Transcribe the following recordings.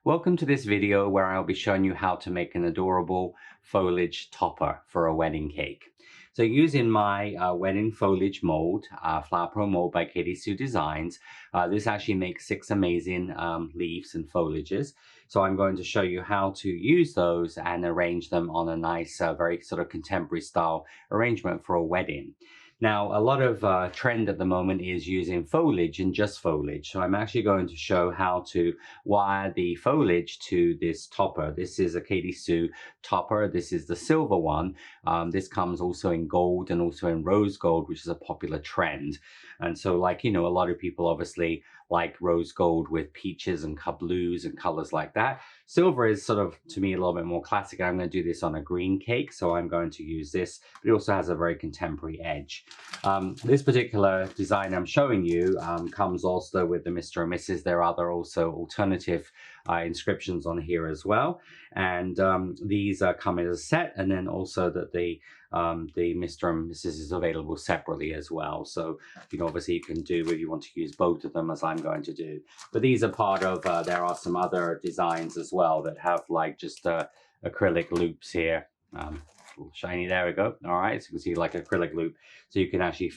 Welcome to this video where I'll be showing you how to make an adorable foliage topper for a wedding cake. So using my wedding foliage mold, Flower Pro mold by Katy Sue Designs, this actually makes 6 amazing leaves and foliages. So I'm going to show you how to use those and arrange them on a nice, very sort of contemporary style arrangement for a wedding. Now, a lot of trend at the moment is using foliage and just foliage. So I'm actually going to show how to wire the foliage to this topper. This is a Katy Sue topper. This is the silver one. This comes also in gold and also in rose gold, which is a popular trend. And so like, a lot of people obviously like rose gold with peaches and blues and colors like that. Silver is sort of, to me, a little bit more classic. I'm going to do this on a green cake, so I'm going to use this, but it also has a very contemporary edge. This particular design I'm showing you comes also with the Mr. and Mrs. There are other also alternative inscriptions on here as well. And these come as a set, and then also that the Mr. and Mrs. is available separately as well. So, obviously you can do if you want to use both of them, as I'm going to do. But these are part of, there are some other designs as well that have like just acrylic loops here. Shiny, there we go. All right, so you can see like acrylic loop. So you can actually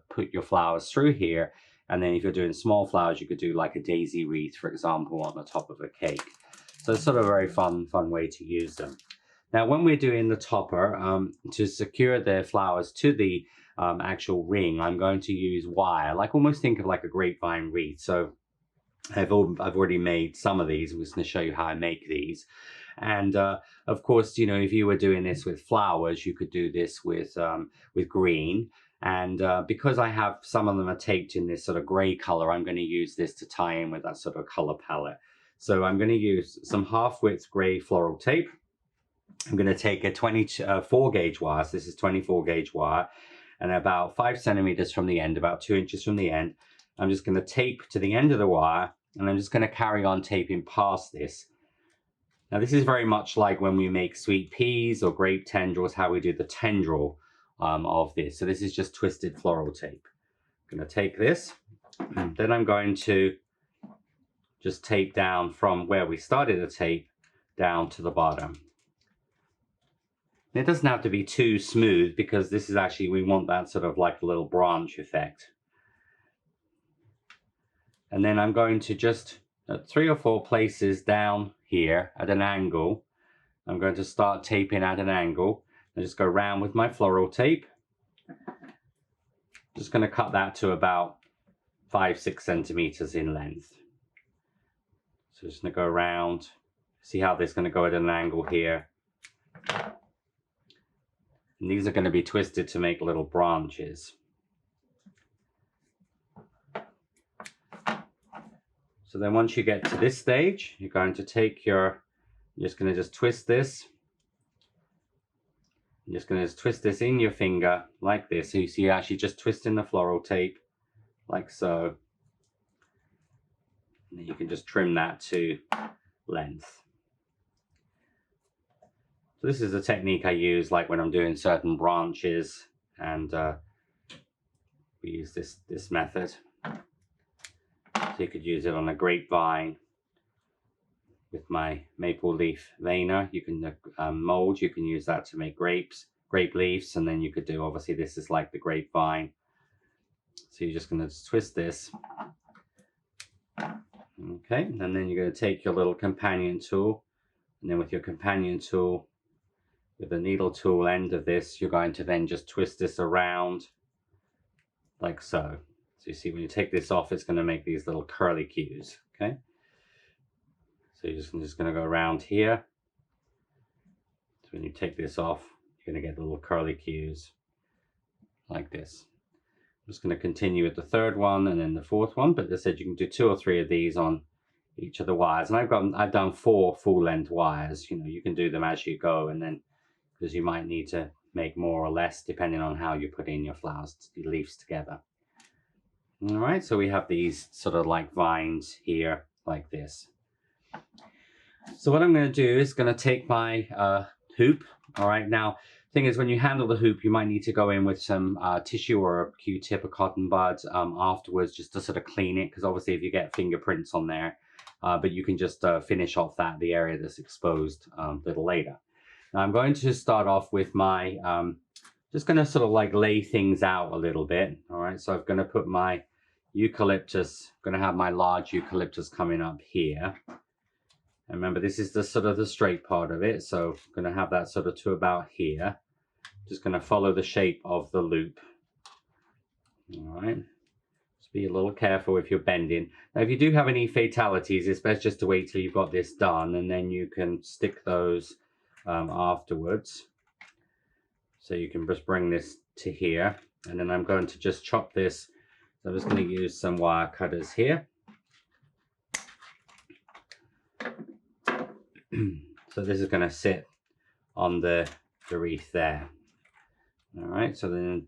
put your flowers through here. And then if you're doing small flowers, you could do like a daisy wreath, for example, on the top of a cake. So it's sort of a very fun way to use them. Now, when we're doing the topper, to secure the flowers to the actual ring, I'm going to use wire, like almost think of like a grapevine wreath. So I've already made some of these. I'm just going to show you how I make these. And of course, if you were doing this with flowers, you could do this with green. And because I have some of them are taped in this sort of gray color, I'm going to use this to tie in with that sort of color palette. So I'm going to use some half-width gray floral tape. I'm going to take a 24 gauge wire. So this is 24 gauge wire, and about 5 centimeters from the end, about 2 inches from the end, I'm just going to tape to the end of the wire, and I'm just going to carry on taping past this. Now this is very much like when we make sweet peas or grape tendrils, how we do the tendril of this. So this is just twisted floral tape. I'm going to take this, and then I'm going to just tape down from where we started the tape down to the bottom. And it doesn't have to be too smooth, because this is actually, we want that sort of like a little branch effect. And then I'm going to just, at 3 or 4 places down here at an angle, I'm going to start taping at an angle. I just go around with my floral tape. Just going to cut that to about 5-6 centimeters in length. So just going to go around, see how this is going to go at an angle here. And these are going to be twisted to make little branches. So then once you get to this stage, you're going to take you're just going to just twist this. You're just going to twist this in your finger like this. So you see you're actually just twisting the floral tape like so. And then you can just trim that to length. So this is a technique I use like when I'm doing certain branches, and we use this method. So you could use it on a grapevine with my maple leaf veiner. You can mold, you can use that to make grape leaves, and then you could do, obviously this is like the grapevine. So you're just going to twist this. Okay, and then you're going to take your little companion tool, and then with your companion tool, with the needle tool end of this, you're going to then just twist this around like so. So you see when you take this off, it's going to make these little curly cues, okay? So you're just going to go around here. So when you take this off, you're going to get little curly cues like this. I'm just going to continue with the third one and then the fourth one, but as I said, you can do 2 or 3 of these on each of the wires. And I've done 4 full-length wires. You can do them as you go, and then because you might need to make more or less depending on how you put in your flowers, your leaves together. All right, so we have these sort of like vines here like this. So what I'm going to do is going to take my hoop. All right, now thing is, when you handle the hoop, you might need to go in with some tissue or a Q-tip or cotton bud afterwards, just to sort of clean it, because obviously if you get fingerprints on there, but you can just finish off the area that's exposed a little later. Now I'm going to start off with my, just going to sort of like lay things out a little bit. All right, so I'm going to put my eucalyptus, I'm going to have my large eucalyptus coming up here. And remember, this is the sort of the straight part of it, so I'm going to have that sort of to about here. Just going to follow the shape of the loop. All right, just be a little careful if you're bending. Now, if you do have any fatalities, it's best just to wait till you've got this done, and then you can stick those afterwards. So you can just bring this to here, and then I'm going to just chop this. So I'm just going to use some wire cutters here. So this is going to sit on the wreath there. All right, so then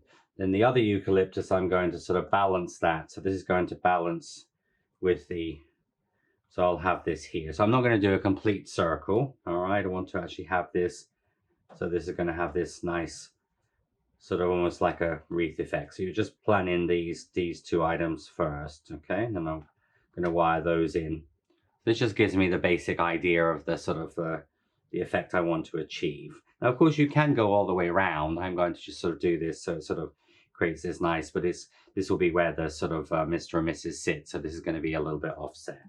the other eucalyptus, I'm going to sort of balance that. So this is going to balance with the, so I'll have this here. So I'm not going to do a complete circle. All right, I want to actually have this. So this is going to have this nice sort of almost like a wreath effect. So you're just planning these two items first, okay? And then I'm going to wire those in. This just gives me the basic idea of the sort of the effect I want to achieve. Now, of course, you can go all the way around. I'm going to just sort of do this so it sort of creates this nice, but this will be where the sort of Mr. and Mrs. sit. So this is going to be a little bit offset.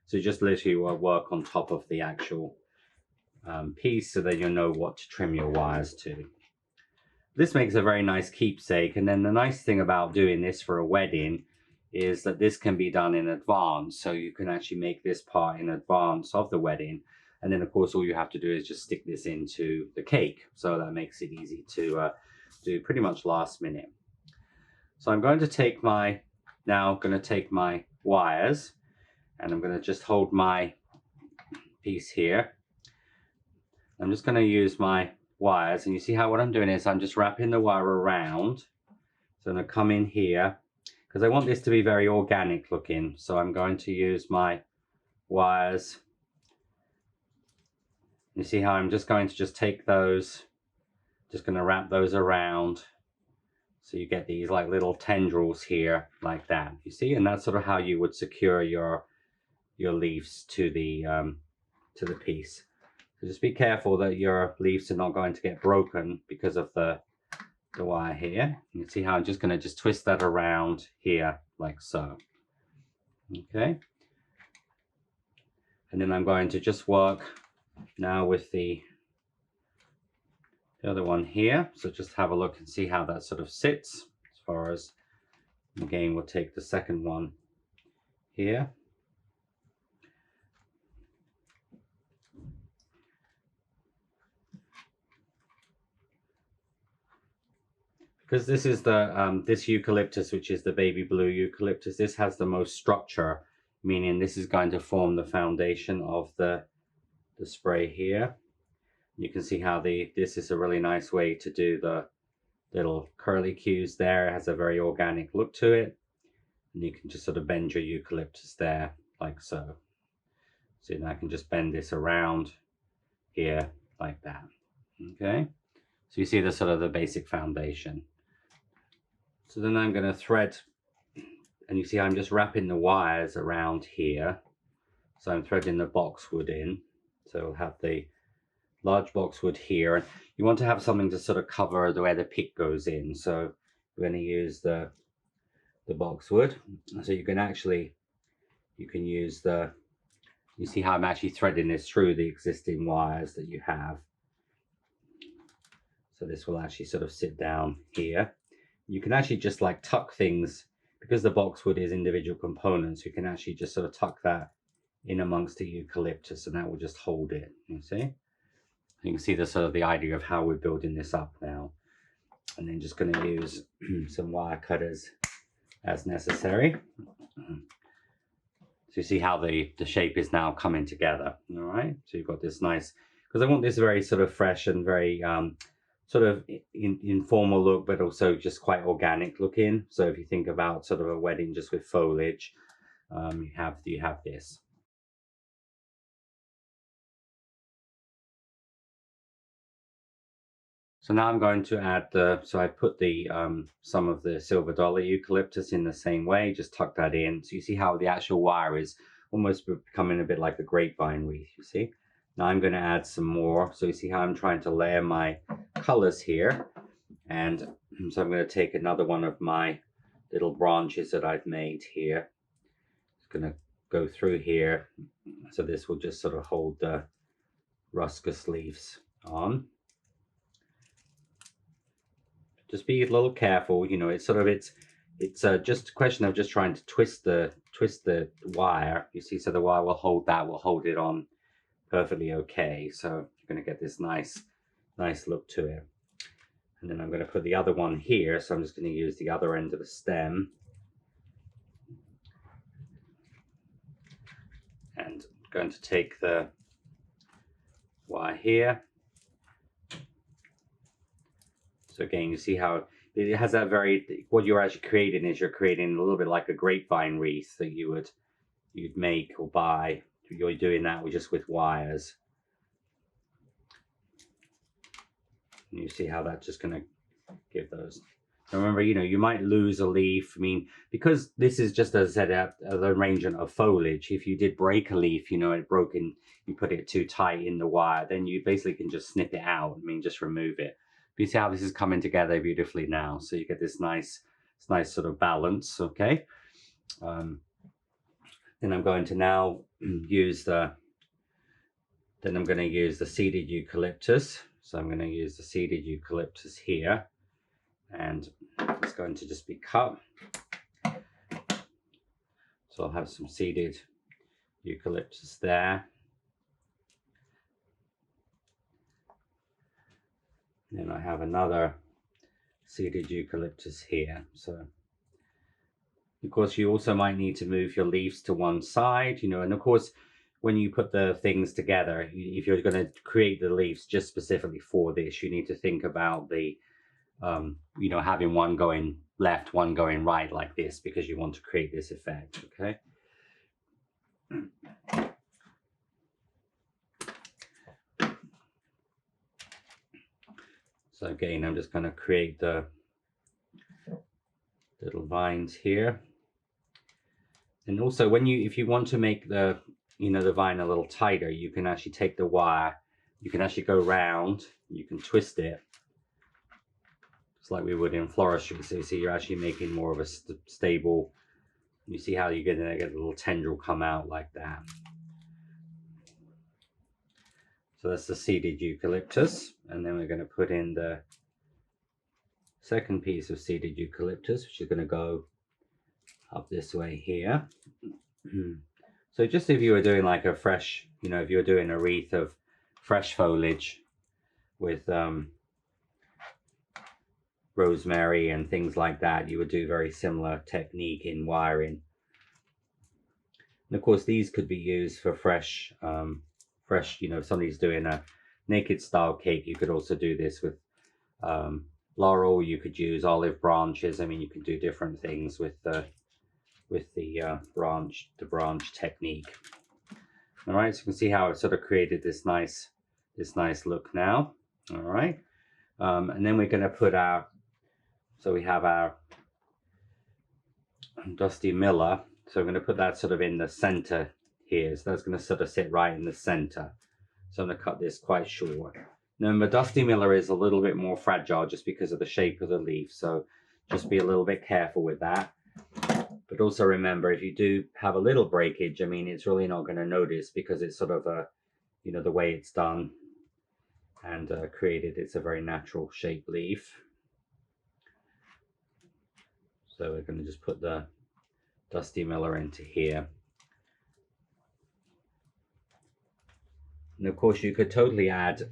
So you just literally work on top of the actual piece so that you'll know what to trim your wires to. This makes a very nice keepsake. And then the nice thing about doing this for a wedding is that this can be done in advance. So you can actually make this part in advance of the wedding. And then, of course, all you have to do is just stick this into the cake. So that makes it easy to do pretty much last minute. So I'm going to take my, now I'm going to take my wires, and I'm going to just hold my piece here. I'm just going to use my wires, and you see how what I'm doing is I'm just wrapping the wire around. So I'm going to come in here, because I want this to be very organic looking. So I'm going to use my wires. You see how I'm just going to just take those, just going to wrap those around. So you get these like little tendrils here like that, you see? And that's sort of how you would secure your leaves to the piece. So just be careful that your leaves are not going to get broken because of the wire here. You see how I'm just going to just twist that around here like so. Okay. And then I'm going to just work now with the other one here. So just have a look and see how that sort of sits as far as, again, we'll take the second one here. Because this is the this eucalyptus, which is the baby blue eucalyptus, this has the most structure, meaning this is going to form the foundation of the spray here. You can see how this is a really nice way to do the little curly cues there. It has a very organic look to it. And you can just sort of bend your eucalyptus there like so. So now I can just bend this around here like that. Okay. So you see the sort of the basic foundation. So then I'm going to thread, and you see I'm just wrapping the wires around here. So I'm threading the boxwood in. So we'll have the large boxwood here. And you want to have something to sort of cover where the pick goes in. So we're going to use the boxwood. So you can use you see how I'm actually threading this through the existing wires that you have. So this will actually sort of sit down here. You can actually just like tuck things, because the boxwood is individual components, you can actually just sort of tuck that in amongst the eucalyptus, and that will just hold it, you see? You can see the sort of the idea of how we're building this up now. And then just going to use some wire cutters as necessary. So you see how the shape is now coming together, all right? So you've got this nice, because I want this very sort of fresh and very sort of informal look, but also just quite organic looking. So if you think about sort of a wedding just with foliage, you have this. So now I'm going to add so I put some of the silver dollar eucalyptus in the same way, just tuck that in. So you see how the actual wire is almost becoming a bit like a grapevine wreath, you see. Now I'm going to add some more. So you see how I'm trying to layer my colors here. And so I'm going to take another one of my little branches that I've made here. It's going to go through here. So this will just sort of hold the Ruscus leaves on. Just be a little careful, you know, it's just a question of just trying to twist the wire, you see, so the wire will hold it on perfectly okay. So you're going to get this nice look to it. And then I'm going to put the other one here, so I'm just going to use the other end of the stem. And I'm going to take the wire here. So again, you see how it has that what you're actually creating is you're creating a little bit like a grapevine wreath that you'd make or buy. You're doing that just with wires. And you see how that's just going to give those. Remember, you know, you might lose a leaf. I mean, because this is just, as I said, an arrangement of foliage. If you did break a leaf, you know, you put it too tight in the wire, then you basically can just snip it out. I mean, just remove it. But you see how this is coming together beautifully now. So you get this nice sort of balance, okay? Then I'm going to now use the seeded eucalyptus. So I'm going to use the seeded eucalyptus here. And it's going to just be cut. So I'll have some seeded eucalyptus there. And then I have another seeded eucalyptus here. So of course you also might need to move your leaves to one side, you know, and of course when you put the things together, if you're going to create the leaves just specifically for this, you need to think about the you know, having one going left, one going right like this, because you want to create this effect, okay? So again, I'm just going to create the little vines here. And also if you want to make the, you know, the vine a little tighter, you can actually take the wire, you can actually go round, you can twist it. It's like we would in floristry. So you see you're actually making more of a stable, you see how you're going to get a little tendril come out like that. So that's the seeded eucalyptus. And then we're going to put in the second piece of seeded eucalyptus, which is going to go up this way here. So just if you were doing like a fresh, you know, if you're doing a wreath of fresh foliage with rosemary and things like that, you would do very similar technique in wiring. And of course these could be used for fresh, you know, if somebody's doing a naked style cake, you could also do this with laurel. You could use olive branches. I mean, you can do different things with the branch technique. All right, so you can see how it sort of created this nice look now. All right, and then we're going to put so we have our Dusty Miller. So I'm going to put that sort of in the center here. So that's going to sort of sit right in the center. So I'm going to cut this quite short. Remember, Dusty Miller is a little bit more fragile just because of the shape of the leaf. So just be a little bit careful with that. But also remember, if you do have a little breakage, I mean, it's really not going to notice because it's sort of you know, the way it's done and created, it's a very natural shaped leaf. So we're going to just put the Dusty Miller into here. And of course you could totally add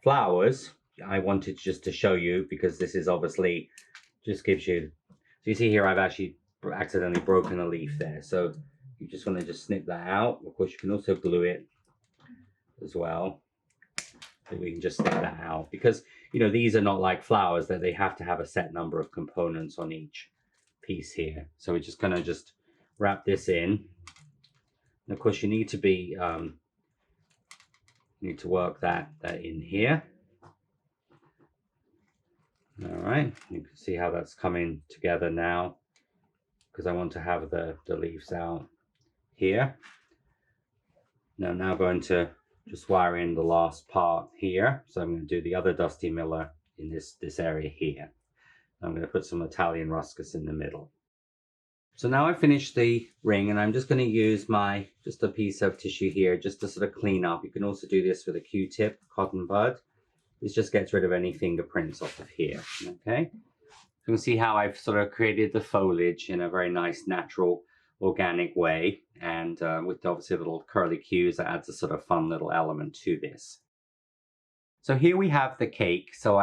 flowers. I wanted just to show you because this is obviously just gives you, so you see here I've actually accidentally broken a leaf there. So you just want to just snip that out. Of course you can also glue it as well. So we can just snip that out because, you know, these are not like flowers that they have to have a set number of components on each piece here. So we're just going to just wrap this in. And of course you need to be, need to work that in here. All right, you can see how that's coming together now. because I want to have the leaves out here. Now I'm going to just wire in the last part here. So I'm going to do the other Dusty Miller in this area here. I'm going to put some Italian Ruscus in the middle. So now I've finished the ring, and I'm just going to use just a piece of tissue here just to sort of clean up. You can also do this with a Q-tip, cotton bud. This just gets rid of any fingerprints off of here, okay? You can see how I've sort of created the foliage in a very nice, natural, organic way. And with obviously little curly cues, that adds a sort of fun little element to this. So here we have the cake. So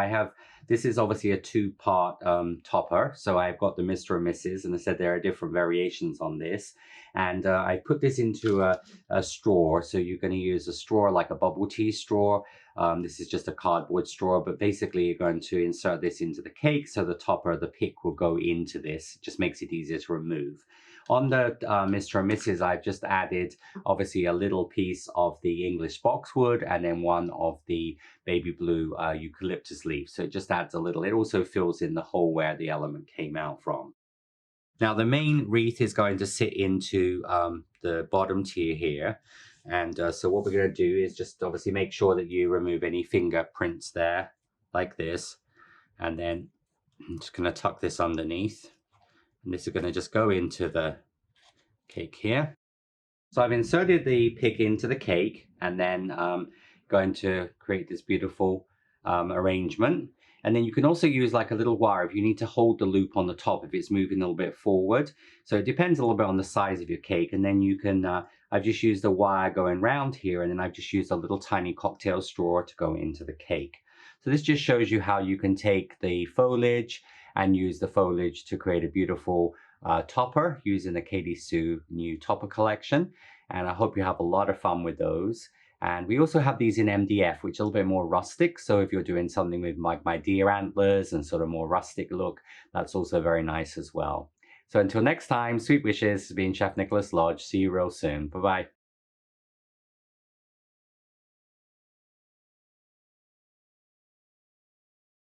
this is obviously a two-part topper. So I've got the Mr. and Mrs. and I said there are different variations on this. And I put this into a straw. So you're going to use a straw like a bubble tea straw. This is just a cardboard straw, but basically you're going to insert this into the cake. So the topper, the pick will go into this. It just makes it easier to remove. On the Mr. and Mrs., I've just added obviously a little piece of the English boxwood and then one of the baby blue eucalyptus leaf. So it just adds a little. It also fills in the hole where the element came out from. Now the main wreath is going to sit into the bottom tier here. And so what we're going to do is just obviously make sure that you remove any fingerprints there like this. And then I'm just going to tuck this underneath. And this is going to just go into the cake here. So I've inserted the pick into the cake and then going to create this beautiful arrangement. And then you can also use like a little wire if you need to hold the loop on the top if it's moving a little bit forward. So it depends a little bit on the size of your cake. And then you can, I've just used the wire going round here, and then I've just used a little tiny cocktail straw to go into the cake. So this just shows you how you can take the foliage and use the foliage to create a beautiful topper using the Katy Sue new topper collection. And I hope you have a lot of fun with those. And we also have these in MDF, which is a little bit more rustic. So if you're doing something with like my deer antlers and sort of more rustic look, that's also very nice as well. So until next time, sweet wishes. This has been Chef Nicholas Lodge. See you real soon. Bye-bye.